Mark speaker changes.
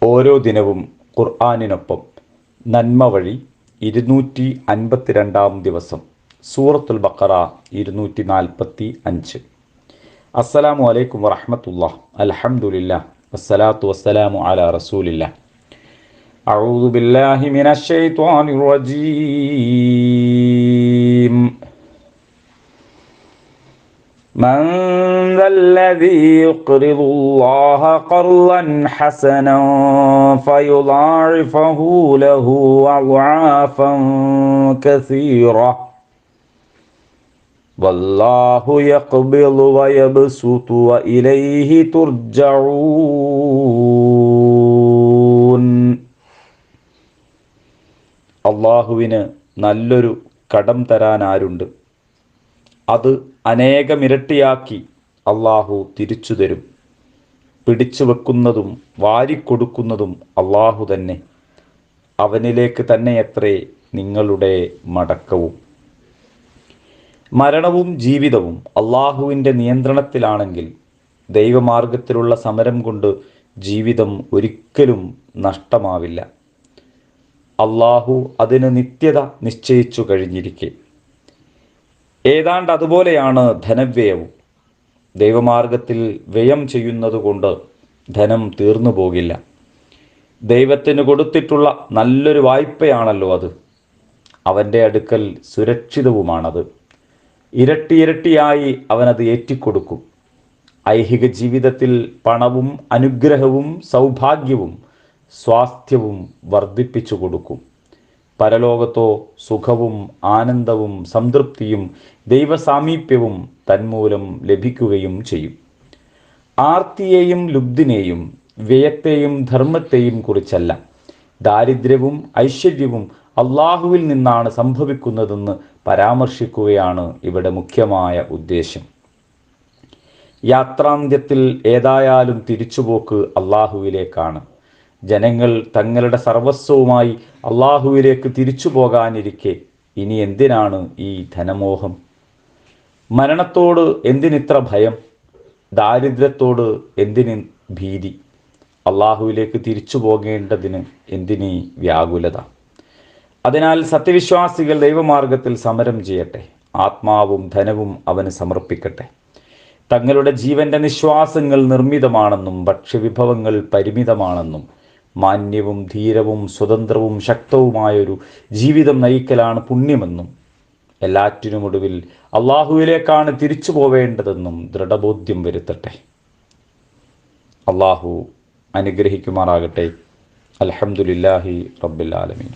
Speaker 1: ഓരോ ദിനവും ഖുർആനിനൊപ്പം നന്മ വഴി 252 ദിവസം. സൂറത്തുൽ ബഖറ 245. അസ്സലാമു അലൈക്കും വറഹ്മത്തുള്ളാഹി. അൽഹംദുലില്ലാഹ് വസ്സലാത്തു വസ്സലാമു അലാ റസൂലില്ലാഹ്. അഊദു ബില്ലാഹി മിനശ് ശൈത്വാനിർ റജീം. من ذا الذي يقرض الله قرضا حسنا فيضاعفه له أضعافا كثيرة والله يقبض ويبسط وإليه ترجعون. അള്ളാഹുവിന് നല്ലൊരു കടം തരാൻ ആരുണ്ട്? അത് അനേകമിരട്ടിയാക്കി അള്ളാഹു തിരിച്ചു തരും. പിടിച്ചു വെക്കുന്നതും വാരിക്കൊടുക്കുന്നതും അള്ളാഹു തന്നെ. അവനിലേക്ക് തന്നെയത്രേ നിങ്ങളുടെ മടക്കവും. മരണവും ജീവിതവും അള്ളാഹുവിൻ്റെ നിയന്ത്രണത്തിലാണെങ്കിൽ ദൈവമാർഗത്തിലുള്ള സമരം കൊണ്ട് ജീവിതം ഒരിക്കലും നഷ്ടമാവില്ല. അള്ളാഹു അതിന് നിത്യത നിശ്ചയിച്ചു കഴിഞ്ഞിരിക്കെ ഏതാണ്ട് അതുപോലെയാണ് ധനവ്യയവും. ദൈവമാർഗത്തിൽ വ്യയം ചെയ്യുന്നതുകൊണ്ട് ധനം തീർന്നു പോകില്ല. ദൈവത്തിന് കൊടുത്തിട്ടുള്ള നല്ലൊരു വായ്പയാണല്ലോ അത്. അവൻ്റെ അടുക്കൽ സുരക്ഷിതവുമാണത്. ഇരട്ടിയായി അവനത് ഏറ്റിക്കൊടുക്കും. ഐഹിക ജീവിതത്തിൽ പണവും അനുഗ്രഹവും സൗഭാഗ്യവും സ്വാസ്ഥ്യവും വർദ്ധിപ്പിച്ചു കൊടുക്കും. പരലോകത്തോ സുഖവും ആനന്ദവും സംതൃപ്തിയും ദൈവസാമീപ്യവും തന്മൂലം ലഭിക്കുകയും ചെയ്യും. ആർത്തിയെയും ലുബ്ധിനെയും വ്യയത്തെയും ധർമ്മത്തെയും കുറിച്ചല്ല, ദാരിദ്ര്യവും ഐശ്വര്യവും അള്ളാഹുവിൽ നിന്നാണ് സംഭവിക്കുന്നതെന്ന് പരാമർശിക്കുകയാണ് ഇവിടെ മുഖ്യമായ ഉദ്ദേശം. യാത്രാന്ത്യത്തിൽ ഏതായാലും തിരിച്ചുപോക്ക് അള്ളാഹുവിലേക്കാണ്. ജനങ്ങൾ തങ്ങളുടെ സർവസ്വവുമായി അള്ളാഹുവിലേക്ക് തിരിച്ചു പോകാനിരിക്കെ ഇനി എന്തിനാണ് ഈ ധനമോഹം? മരണത്തോട് എന്തിനിത്ര ഭയം? ദാരിദ്ര്യത്തോട് എന്തിന് ഭീതി? അള്ളാഹുവിലേക്ക് തിരിച്ചു പോകേണ്ടതിന് എന്തിനീ വ്യാകുലത? അതിനാൽ സത്യവിശ്വാസികൾ ദൈവമാർഗത്തിൽ സമരം ചെയ്യട്ടെ. ആത്മാവും ധനവും അവന് സമർപ്പിക്കട്ടെ. തങ്ങളുടെ ജീവന്റെ നിശ്വാസങ്ങൾ നിർമ്മിതമാണെന്നും ഭക്ഷ്യവിഭവങ്ങൾ പരിമിതമാണെന്നും മാന്യവും ധീരവും സ്വതന്ത്രവും ശക്തവുമായൊരു ജീവിതം നയിക്കലാണ് പുണ്യമെന്നും എല്ലാറ്റിനുമൊടുവിൽ അള്ളാഹുവിലേക്കാണ് തിരിച്ചു പോവേണ്ടതെന്നും ദൃഢബോധ്യം വരുത്തട്ടെ. അള്ളാഹു അനുഗ്രഹിക്കുമാറാകട്ടെ. അൽഹംദുലില്ലാഹി റബ്ബിൽ ആലമീൻ.